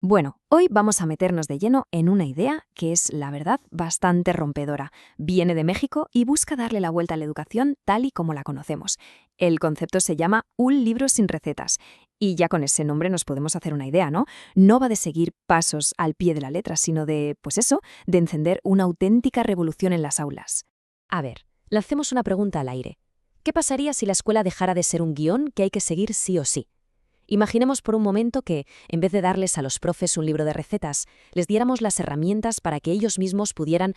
Bueno, hoy vamos a meternos de lleno en una idea que es, la verdad, bastante rompedora. Viene de México y busca darle la vuelta a la educación tal y como la conocemos. El concepto se llama un libro sin recetas. Y ya con ese nombre nos podemos hacer una idea, ¿no? No va de seguir pasos al pie de la letra, sino de, pues eso, de encender una auténtica revolución en las aulas. A ver, lancemos una pregunta al aire. ¿Qué pasaría si la escuela dejara de ser un guión que hay que seguir sí o sí? Imaginemos por un momento que, en vez de darles a los profes un libro de recetas, les diéramos las herramientas para que ellos mismos pudieran,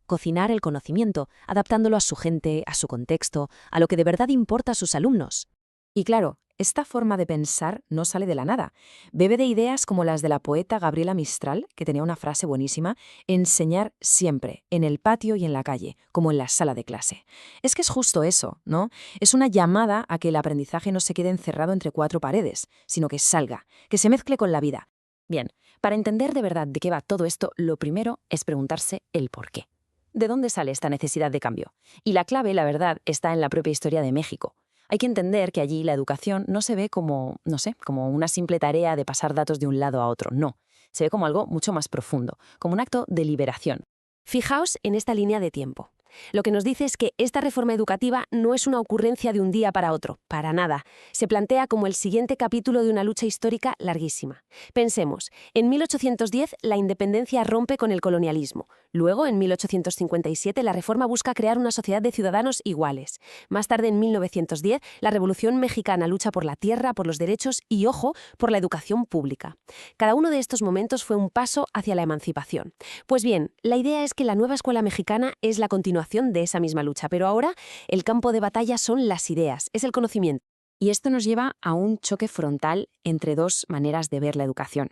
cocinar el conocimiento, adaptándolo a su gente, a su contexto, a lo que de verdad importa a sus alumnos. Y claro, esta forma de pensar no sale de la nada. Bebe de ideas como las de la poeta Gabriela Mistral, que tenía una frase buenísima: enseñar siempre, en el patio y en la calle, como en la sala de clase. Es que es justo eso, ¿no? Es una llamada a que el aprendizaje no se quede encerrado entre cuatro paredes, sino que salga, que se mezcle con la vida. Bien, para entender de verdad de qué va todo esto, lo primero es preguntarse el por qué. ¿De dónde sale esta necesidad de cambio? Y la clave, la verdad, está en la propia historia de México. Hay que entender que allí la educación no se ve como, no sé, como una simple tarea de pasar datos de un lado a otro, no. Se ve como algo mucho más profundo, como un acto de liberación. Fijaos en esta línea de tiempo. Lo que nos dice es que esta reforma educativa no es una ocurrencia de un día para otro, para nada. Se plantea como el siguiente capítulo de una lucha histórica larguísima. Pensemos, en 1810 la independencia rompe con el colonialismo. Luego, en 1857, la reforma busca crear una sociedad de ciudadanos iguales. Más tarde, en 1910, la Revolución Mexicana lucha por la tierra, por los derechos y, ojo, por la educación pública. Cada uno de estos momentos fue un paso hacia la emancipación. Pues bien, la idea es que la nueva escuela mexicana es la continuación de esa misma lucha, pero ahora el campo de batalla son las ideas, es el conocimiento. Y esto nos lleva a un choque frontal entre dos maneras de ver la educación.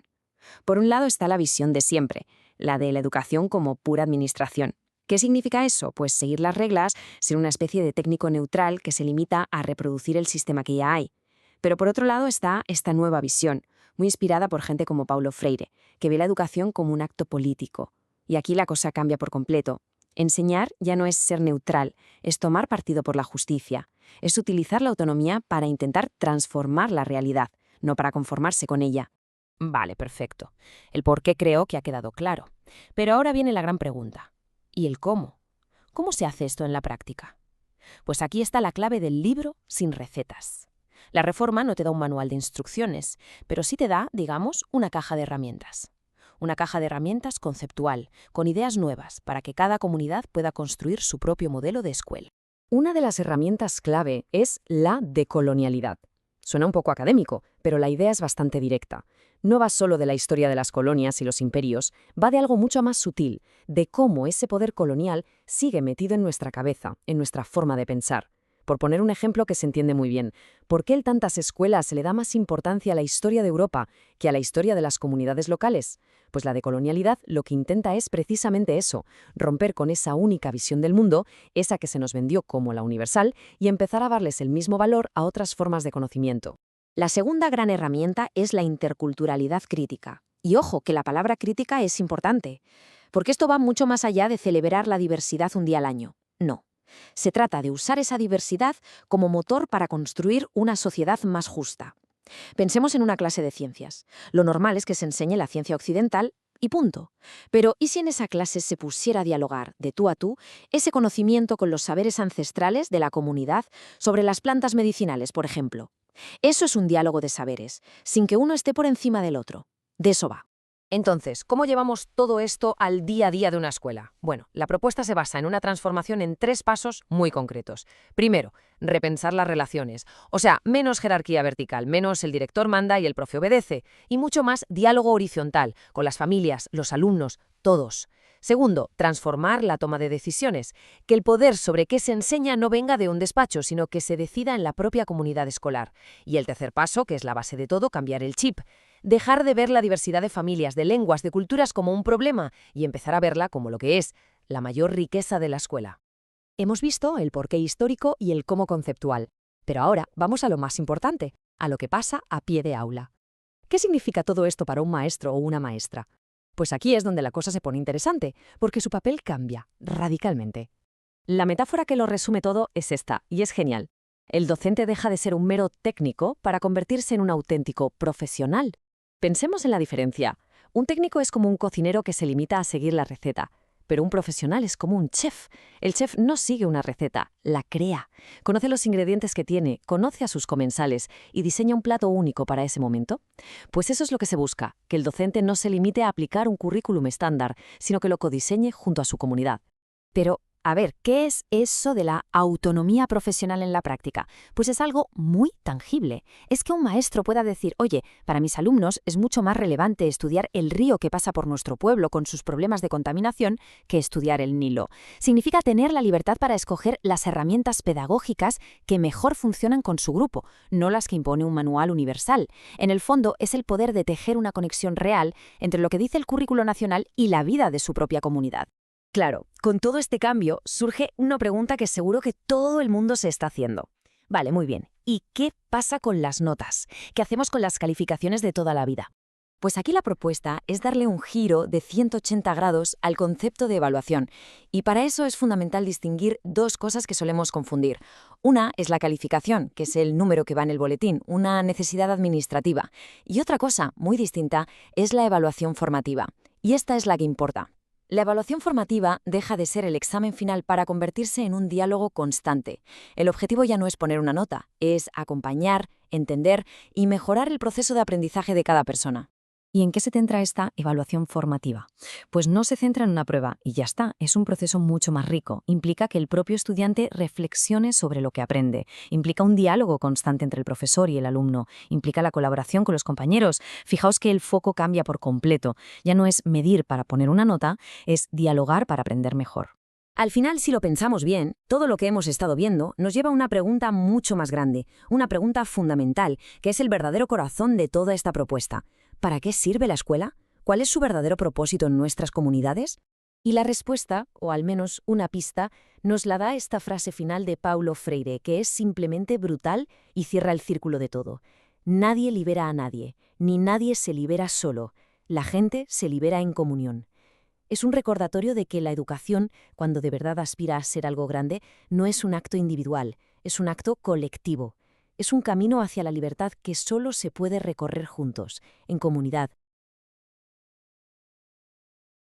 Por un lado está la visión de siempre, la de la educación como pura administración. ¿Qué significa eso? Pues seguir las reglas, ser una especie de técnico neutral que se limita a reproducir el sistema que ya hay. Pero por otro lado está esta nueva visión, muy inspirada por gente como Paulo Freire, que ve la educación como un acto político. Y aquí la cosa cambia por completo. Enseñar ya no es ser neutral, es tomar partido por la justicia, es utilizar la autonomía para intentar transformar la realidad, no para conformarse con ella. Vale, perfecto. El por qué creo que ha quedado claro. Pero ahora viene la gran pregunta. ¿Y el cómo? ¿Cómo se hace esto en la práctica? Pues aquí está la clave del libro sin recetas. La reforma no te da un manual de instrucciones, pero sí te da, digamos, una caja de herramientas. Una caja de herramientas conceptual, con ideas nuevas, para que cada comunidad pueda construir su propio modelo de escuela. Una de las herramientas clave es la decolonialidad. Suena un poco académico, pero la idea es bastante directa. No va solo de la historia de las colonias y los imperios, va de algo mucho más sutil, de cómo ese poder colonial sigue metido en nuestra cabeza, en nuestra forma de pensar. Por poner un ejemplo que se entiende muy bien, ¿por qué en tantas escuelas se le da más importancia a la historia de Europa que a la historia de las comunidades locales? Pues la decolonialidad lo que intenta es precisamente eso, romper con esa única visión del mundo, esa que se nos vendió como la universal, y empezar a darles el mismo valor a otras formas de conocimiento. La segunda gran herramienta es la interculturalidad crítica. Y ojo, que la palabra crítica es importante, porque esto va mucho más allá de celebrar la diversidad un día al año. No. Se trata de usar esa diversidad como motor para construir una sociedad más justa. Pensemos en una clase de ciencias. Lo normal es que se enseñe la ciencia occidental y punto. Pero ¿y si en esa clase se pusiera a dialogar, de tú a tú, ese conocimiento con los saberes ancestrales de la comunidad sobre las plantas medicinales, por ejemplo? Eso es un diálogo de saberes, sin que uno esté por encima del otro. De eso va. Entonces, ¿cómo llevamos todo esto al día a día de una escuela? Bueno, la propuesta se basa en una transformación en 3 pasos muy concretos. Primero, repensar las relaciones. O sea, menos jerarquía vertical, menos el director manda y el profe obedece, y mucho más diálogo horizontal, con las familias, los alumnos, todos. Segundo, transformar la toma de decisiones, que el poder sobre qué se enseña no venga de un despacho, sino que se decida en la propia comunidad escolar. Y el tercer paso, que es la base de todo, cambiar el chip. Dejar de ver la diversidad de familias, de lenguas, de culturas como un problema y empezar a verla como lo que es, la mayor riqueza de la escuela. Hemos visto el porqué histórico y el cómo conceptual. Pero ahora vamos a lo más importante, a lo que pasa a pie de aula. ¿Qué significa todo esto para un maestro o una maestra? Pues aquí es donde la cosa se pone interesante, porque su papel cambia radicalmente. La metáfora que lo resume todo es esta, y es genial. El docente deja de ser un mero técnico para convertirse en un auténtico profesional. Pensemos en la diferencia. Un técnico es como un cocinero que se limita a seguir la receta, pero un profesional es como un chef. El chef no sigue una receta, la crea. Conoce los ingredientes que tiene, conoce a sus comensales y diseña un plato único para ese momento. Pues eso es lo que se busca, que el docente no se limite a aplicar un currículum estándar, sino que lo codiseñe junto a su comunidad. Pero, a ver, ¿qué es eso de la autonomía profesional en la práctica? Pues es algo muy tangible. Es que un maestro pueda decir, oye, para mis alumnos es mucho más relevante estudiar el río que pasa por nuestro pueblo con sus problemas de contaminación que estudiar el Nilo. Significa tener la libertad para escoger las herramientas pedagógicas que mejor funcionan con su grupo, no las que impone un manual universal. En el fondo, es el poder de tejer una conexión real entre lo que dice el currículo nacional y la vida de su propia comunidad. Claro, con todo este cambio surge una pregunta que seguro que todo el mundo se está haciendo. Vale, muy bien. ¿Y qué pasa con las notas? ¿Qué hacemos con las calificaciones de toda la vida? Pues aquí la propuesta es darle un giro de 180 grados al concepto de evaluación, y para eso es fundamental distinguir dos cosas que solemos confundir. Una es la calificación, que es el número que va en el boletín, una necesidad administrativa, y otra cosa, muy distinta, es la evaluación formativa, y esta es la que importa. La evaluación formativa deja de ser el examen final para convertirse en un diálogo constante. El objetivo ya no es poner una nota, es acompañar, entender y mejorar el proceso de aprendizaje de cada persona. ¿Y en qué se centra esta evaluación formativa? Pues no se centra en una prueba y ya está, es un proceso mucho más rico. Implica que el propio estudiante reflexione sobre lo que aprende, implica un diálogo constante entre el profesor y el alumno, implica la colaboración con los compañeros. Fijaos que el foco cambia por completo, ya no es medir para poner una nota, es dialogar para aprender mejor. Al final, si lo pensamos bien, todo lo que hemos estado viendo nos lleva a una pregunta mucho más grande, una pregunta fundamental, que es el verdadero corazón de toda esta propuesta. ¿Para qué sirve la escuela? ¿Cuál es su verdadero propósito en nuestras comunidades? Y la respuesta, o al menos una pista, nos la da esta frase final de Paulo Freire, que es simplemente brutal y cierra el círculo de todo. Nadie libera a nadie, ni nadie se libera solo. La gente se libera en comunión. Es un recordatorio de que la educación, cuando de verdad aspira a ser algo grande, no es un acto individual, es un acto colectivo. Es un camino hacia la libertad que solo se puede recorrer juntos, en comunidad,